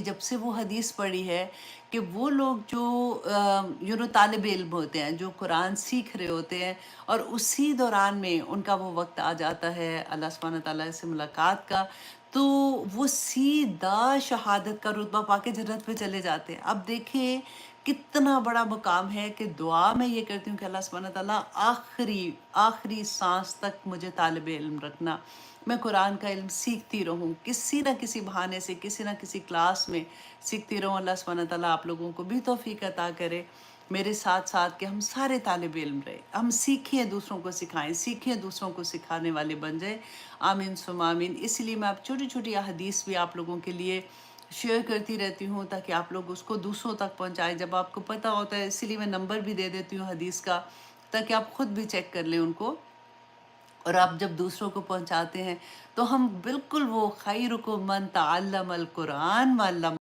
جب سے وہ حدیث پڑھی ہے کہ وہ لوگ جو طالب علم ہوتے ہیں، جو قرآن سیکھ رہے ہوتے ہیں، اور اسی دوران میں ان کا وہ وقت آ جاتا ہے اللہ سبحانہ تعالیٰ سے ملاقات کا، تو وہ سیدھا شہادت کا رتبہ پا کے جنت پہ چلے جاتے ہیں۔ اب دیکھیں کتنا بڑا مقام ہے کہ دعا میں یہ کرتی ہوں کہ اللہ سبحانہ تعالیٰ آخری سانس تک مجھے طالب علم رکھنا، میں قرآن کا علم سیکھتی رہوں، کسی نہ کسی بہانے سے، کسی نہ کسی کلاس میں سیکھتی رہوں۔ اللہ سبحانہ تعالیٰ آپ لوگوں کو بھی توفیق عطا کرے میرے ساتھ ساتھ کہ ہم سارے طالب علم رہے، ہم سیکھیں، دوسروں کو سکھائیں، سیکھیں، دوسروں کو سکھانے والے بن جائیں۔ آمین ثم آمین۔ اس لیے میں اب چھوٹی چھوٹی احادیث بھی آپ لوگوں کے لیے شیئر کرتی رہتی ہوں تاکہ آپ لوگ اس کو دوسروں تک پہنچائیں جب آپ کو پتہ ہوتا ہے۔ اسی لیے میں نمبر بھی دے دیتی ہوں حدیث کا تاکہ آپ خود بھی چیک کر لیں ان کو، اور آپ جب دوسروں کو پہنچاتے ہیں تو ہم بالکل وہ خیرکم من تعلم القرآن وعلمہ